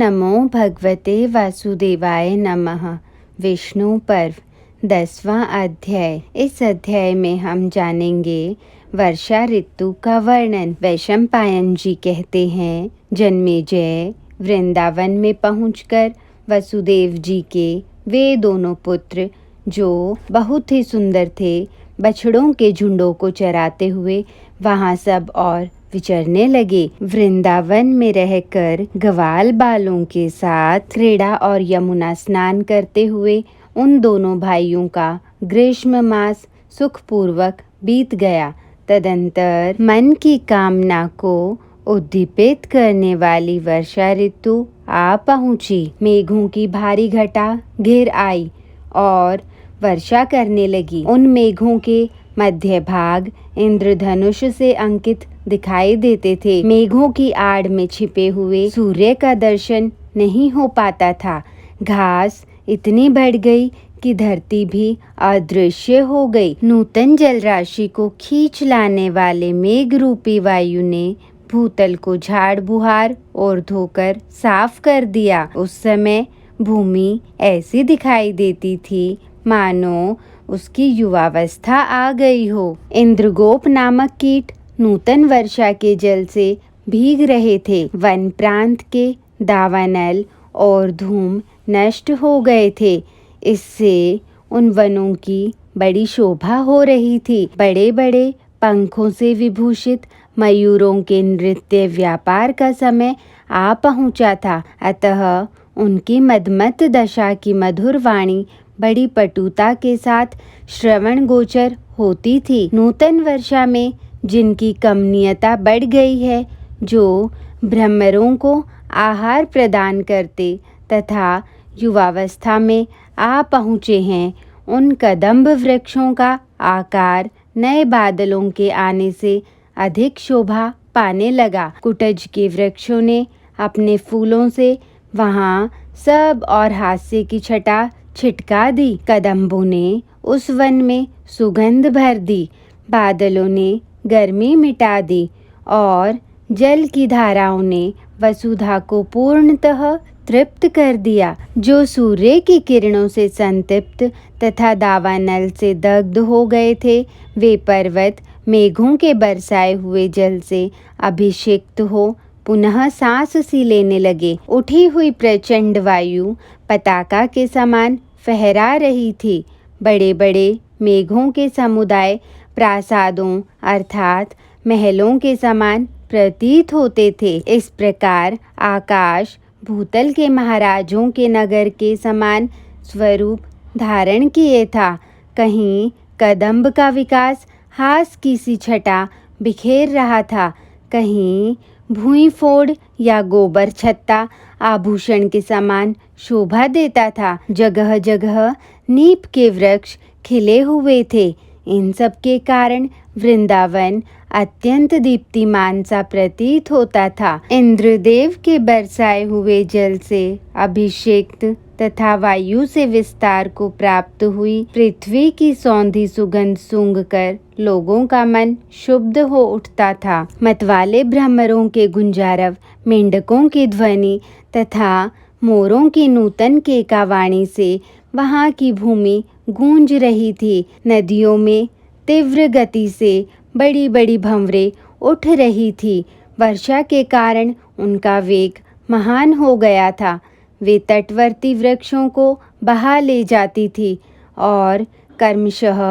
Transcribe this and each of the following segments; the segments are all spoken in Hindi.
नमो भगवते वासुदेवाय नमः। विष्णु पर्व 10वां अध्याय। इस अध्याय में हम जानेंगे वर्षा ऋतु का वर्णन। वैशंपायन जी कहते हैं, जन्मेजय वृंदावन में पहुंचकर वसुदेव जी के वे दोनों पुत्र जो बहुत ही सुंदर थे, बछड़ों के झुंडों को चराते हुए वहां सब और विचरने लगे। वृंदावन में रहकर ग्वाल बालों के साथ क्रीड़ा और यमुना स्नान करते हुए उन दोनों भाइयों का ग्रीष्म मास सुखपूर्वक बीत गया। तदंतर मन की कामना को उद्दीपित करने वाली वर्षा ऋतु आ पहुंची। मेघों की भारी घटा घिर आई और वर्षा करने लगी। उन मेघों के मध्य भाग इंद्रधनुष से अंकित दिखाई देते थे। मेघों की आड़ में छिपे हुए सूर्य का दर्शन नहीं हो पाता था। घास इतनी बढ़ गई कि धरती भी अदृश्य हो गई। नूतन जल राशि को खींच लाने वाले मेघ रूपी वायु ने भूतल को झाड़ बुहार और धोकर साफ कर दिया। उस समय भूमि ऐसी दिखाई देती थी मानो उसकी युवावस्था आ गई हो। इंद्रगोप नामक कीट नूतन वर्षा के जल से भीग रहे थे। वन प्रांत के दावानल और धूम नष्ट हो गए थे। इससे उन वनों की बड़ी शोभा हो रही थी। बड़े बड़े पंखों से विभूषित मयूरों के नृत्य व्यापार का समय आ पहुंचा था। अतः उनकी मदमत दशा की मधुर वाणी बड़ी पटुता के साथ श्रवण गोचर होती थी। नूतन वर्षा में जिनकी कमनीयता बढ़ गई है, जो भ्रमरों को आहार प्रदान करते तथा युवावस्था में आ पहुँचे हैं, उन कदम्ब वृक्षों का आकार नए बादलों के आने से अधिक शोभा पाने लगा। कुटज के वृक्षों ने अपने फूलों से वहाँ सब और हास्य की छटा छिटका दी। कदम्बों ने उस वन में सुगंध भर दी। बादलों ने गर्मी मिटा दी और जल की धाराओं ने वसुधा को पूर्णतः तृप्त कर दिया। जो सूर्य की किरणों से संतप्त तथा दावानल से दग्ध हो गए थे, वे पर्वत मेघों के बरसाए हुए जल से अभिषिक्त हो पुनः सांस सी लेने लगे। उठी हुई प्रचंड वायु पताका के समान फहरा रही थी। बड़े बड़े मेघों के समुदाय प्रासादों अर्थात महलों के समान प्रतीत होते थे। इस प्रकार आकाश भूतल के महाराजों के नगर के समान स्वरूप धारण किए था। कहीं कदम्ब का विकास हास की सी छटा बिखेर रहा था, कहीं भूई फोड़ या गोबर छत्ता आभूषण के समान शोभा देता था। जगह जगह नीप के वृक्ष खिले हुए थे। इन सब के कारण वृंदावन अत्यंत दीप्तिमान सा प्रतीत होता था। इंद्रदेव के बरसाए हुए जल से अभिषेक्त तथा वायु से विस्तार को प्राप्त हुई पृथ्वी की सौंधी सुगंध सूंघकर लोगों का मन शुद्ध हो उठता था। मतवाले भ्रमरों के गुंजारव, मेंढकों की ध्वनि तथा मोरों की नूतन केकावाणी से वहाँ की भूमि गूंज रही थी। नदियों में तीव्र गति से बड़ी बड़ी भंवरें उठ रही थी। वर्षा के कारण उनका वेग महान हो गया था। वे तटवर्ती वृक्षों को बहा ले जाती थी और क्रमशः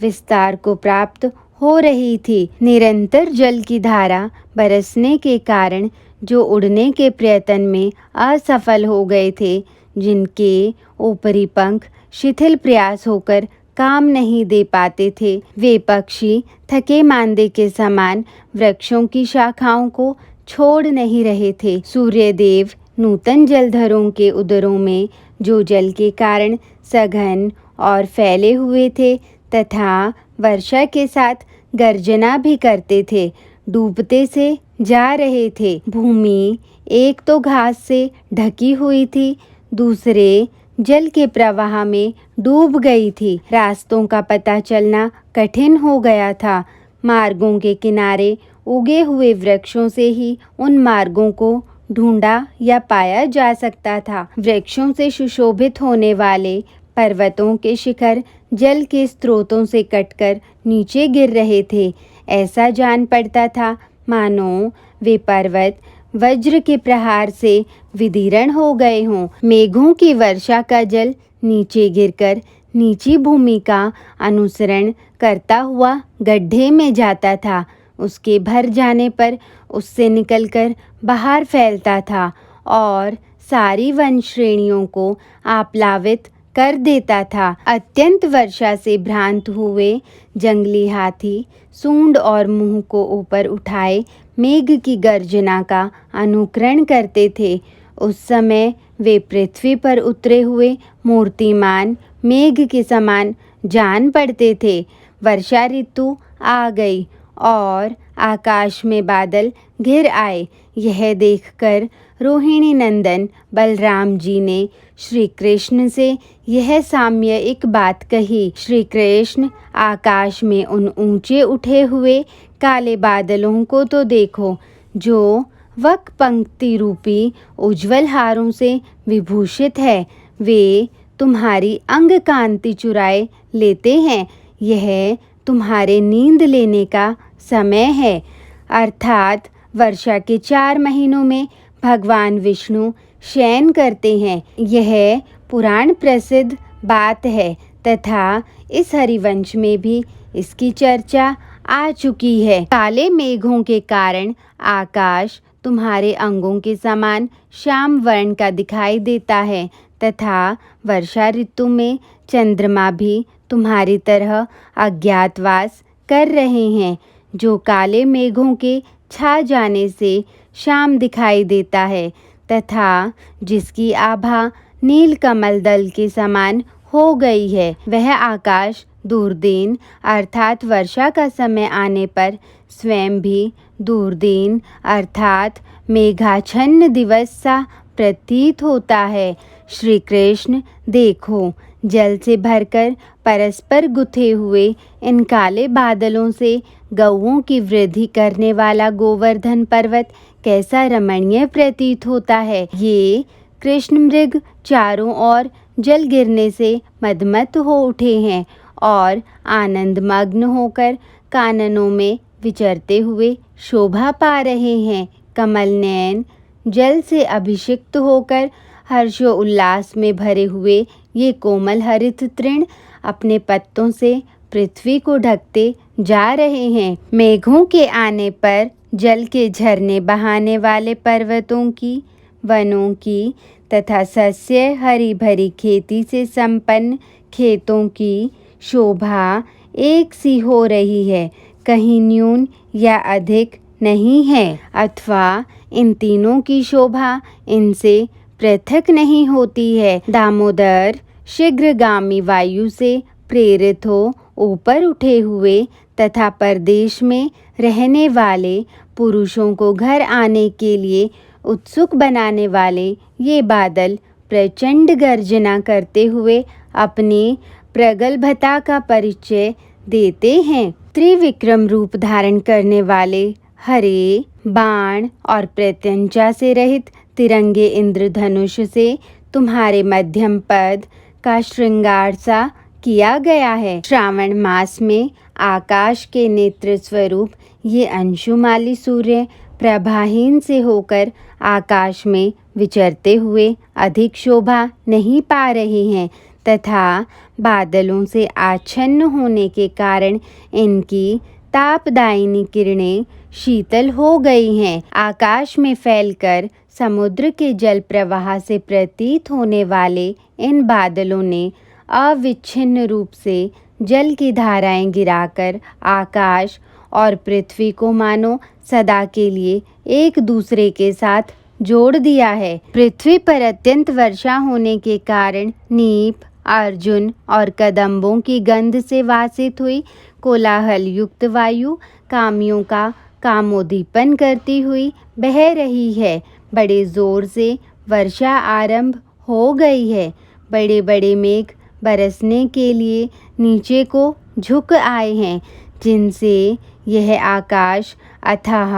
विस्तार को प्राप्त हो रही थी। निरंतर जल की धारा बरसने के कारण जो उड़ने के प्रयत्न में असफल हो गए थे, जिनके ऊपरी पंख शिथिल प्रयास होकर काम नहीं दे पाते थे, वे पक्षी थके मांदे के समान वृक्षों की शाखाओं को छोड़ नहीं रहे थे। सूर्यदेव नूतन जलधरों के उदरों में जो जल के कारण सघन और फैले हुए थे तथा वर्षा के साथ गर्जना भी करते थे, डूबते से जा रहे थे। भूमि एक तो घास से ढकी हुई थी, दूसरे जल के प्रवाह में डूब गई थी। रास्तों का पता चलना कठिन हो गया था। मार्गों के किनारे उगे हुए वृक्षों से ही उन मार्गों को ढूंढा या पाया जा सकता था। वृक्षों से सुशोभित होने वाले पर्वतों के शिखर जल के स्रोतों से कटकर नीचे गिर रहे थे। ऐसा जान पड़ता था मानो वे पर्वत वज्र के प्रहार से विदीर्ण हो गए हों। मेघों की वर्षा का जल नीचे गिरकर नीची भूमि का अनुसरण करता हुआ गड्ढे में जाता था। उसके भर जाने पर उससे निकलकर बाहर फैलता था और सारी वन श्रेणियों को आप्लावित कर देता था। अत्यंत वर्षा से भ्रांत हुए जंगली हाथी सूंड और मुंह को ऊपर उठाए मेघ की गर्जना का अनुकरण करते थे। उस समय वे पृथ्वी पर उतरे हुए मूर्तिमान मेघ के समान जान पड़ते थे। वर्षा ऋतु आ गई और आकाश में बादल घिर आए। यह देखकर रोहिणी नंदन बलराम जी ने श्री कृष्ण से यह साम्यिक बात कही। श्री कृष्ण, आकाश में उन ऊंचे उठे हुए काले बादलों को तो देखो जो वक पंक्ति रूपी उज्जवल हारों से विभूषित है। वे तुम्हारी अंग कांति चुराए लेते हैं। यह तुम्हारे नींद लेने का समय है। अर्थात वर्षा के 4 महीनों में भगवान विष्णु शयन करते हैं। यह पुराण प्रसिद्ध बात है तथा इस हरिवंश में भी इसकी चर्चा आ चुकी है। काले मेघों के कारण आकाश तुम्हारे अंगों के समान श्याम वर्ण का दिखाई देता है तथा वर्षा ऋतु में चंद्रमा भी तुम्हारी तरह अज्ञातवास कर रहे हैं। जो काले मेघों के छा जाने से शाम दिखाई देता है तथा जिसकी आभा नील कमल दल के समान हो गई है, वह आकाश दूरदीन अर्थात वर्षा का समय आने पर स्वयं भी दूरदीन अर्थात मेघाच्छन्न दिवस सा प्रतीत होता है। श्री कृष्ण, देखो जल से भरकर परस्पर गुथे हुए इन काले बादलों से गौओं की वृद्धि करने वाला गोवर्धन पर्वत कैसा रमणीय प्रतीत होता है। ये कृष्ण मृग चारों ओर जल गिरने से मदमत हो उठे हैं और आनंद मग्न होकर काननों में विचरते हुए शोभा पा रहे हैं। कमल नयन जल से अभिषिक्त होकर हर्षो उल्लास में भरे हुए ये कोमल हरित तृण अपने पत्तों से पृथ्वी को ढकते जा रहे हैं। मेघों के आने पर जल के झरने बहाने वाले पर्वतों की, वनों की तथा सस्य हरी भरी खेती से संपन्न खेतों की शोभा एक सी हो रही है, कहीं न्यून या अधिक नहीं है, अथवा इन तीनों की शोभा इनसे पृथक नहीं होती है। दामोदर शीघ्रगामी वायु से प्रेरित हो ऊपर उठे हुए तथा परदेश में रहने वाले पुरुषों को घर आने के लिए उत्सुक बनाने वाले ये बादल प्रचंड गर्जना करते हुए अपनी प्रगल्भता का परिचय देते हैं। त्रिविक्रम रूप धारण करने वाले हरे बाण और प्रत्यंचा से रहित तिरंगे इंद्रधनुष से तुम्हारे मध्यम पद का श्रृंगार सा किया गया है। श्रावण मास में आकाश के नेत्र स्वरूप ये अंशुमाली सूर्य प्रभाहीन से होकर आकाश में विचरते हुए अधिक शोभा नहीं पा रहे हैं तथा बादलों से आच्छन्न होने के कारण इनकी तापदायिनी किरणें शीतल हो गई हैं। आकाश में फैलकर समुद्र के जल प्रवाह से प्रतीत होने वाले इन बादलों ने अविच्छिन्न रूप से जल की धाराएं गिराकर आकाश और पृथ्वी को मानो सदा के लिए एक दूसरे के साथ जोड़ दिया है। पृथ्वी पर अत्यंत वर्षा होने के कारण नीप, अर्जुन और कदम्बों की गंध से वासित हुई कोलाहल युक्त वायु कामियों का कामोदीपन करती हुई बह रही है। बड़े जोर से वर्षा आरंभ हो गई है। बड़े बड़े मेघ बरसने के लिए नीचे को झुक आए हैं। जिनसे यह आकाश अथाह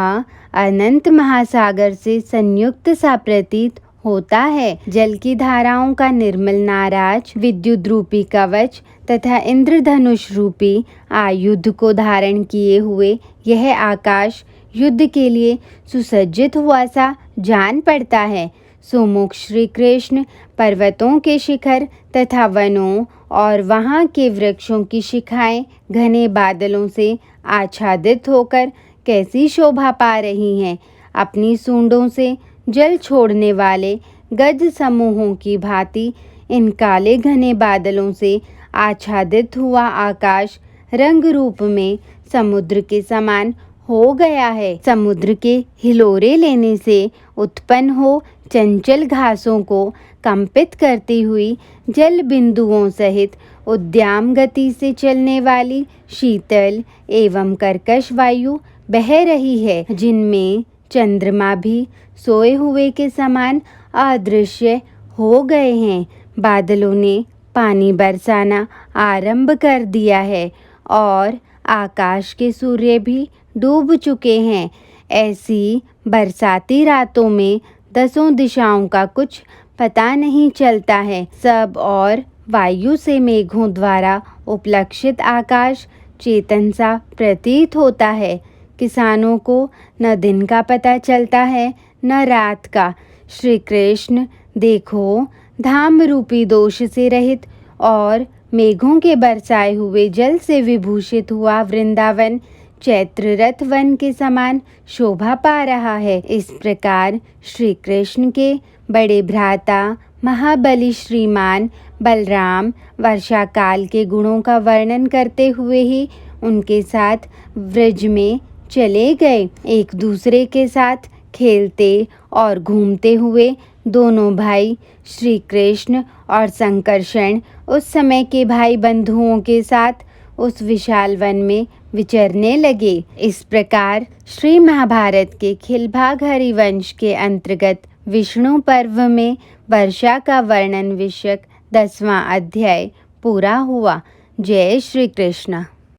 अनंत महासागर से संयुक्त सा प्रतीत होता है। जल की धाराओं का निर्मल नाराज विद्युत रूपी कवच तथा इंद्रधनुष रूपी आयुध को धारण किए हुए यह आकाश युद्ध के लिए सुसज्जित हुआ सा जान पड़ता है। सुमुख श्री कृष्ण पर्वतों के शिखर तथा वनों और वहाँ के वृक्षों की शिखाएं घने बादलों से आच्छादित होकर कैसी शोभा पा रही हैं। अपनी सूंडों से जल छोड़ने वाले गज समूहों की भांति इन काले घने बादलों से आच्छादित हुआ आकाश रंग रूप में समुद्र के समान हो गया है। समुद्र के हिलोरे लेने से उत्पन्न हो चंचल घासों को कंपित करती हुई जल बिंदुओं सहित उद्दाम गति से चलने वाली शीतल एवं कर्कश वायु बह रही है, जिनमें चंद्रमा भी सोए हुए के समान अदृश्य हो गए हैं। बादलों ने पानी बरसाना आरंभ कर दिया है और आकाश के सूर्य भी डूब चुके हैं। ऐसी बरसाती रातों में दसों दिशाओं का कुछ पता नहीं चलता है। सब और वायु से मेघों द्वारा उपलक्षित आकाश चेतन सा प्रतीत होता है। किसानों को न दिन का पता चलता है न रात का। श्री कृष्ण देखो, धाम रूपी दोष से रहित और मेघों के बरसाए हुए जल से विभूषित हुआ वृंदावन चैत्र रथ वन के समान शोभा पा रहा है। इस प्रकार श्री कृष्ण के बड़े भ्राता महाबली श्रीमान बलराम वर्षा काल के गुणों का वर्णन करते हुए ही उनके साथ व्रज में चले गए। एक दूसरे के साथ खेलते और घूमते हुए दोनों भाई श्री कृष्ण और संकर्षण उस समय के भाई बंधुओं के साथ उस विशाल वन में विचरने लगे। इस प्रकार श्री महाभारत के खिलभाग हरिवंश के अंतर्गत विष्णु पर्व में वर्षा का वर्णन विषयक 10वां अध्याय पूरा हुआ। जय श्री कृष्ण।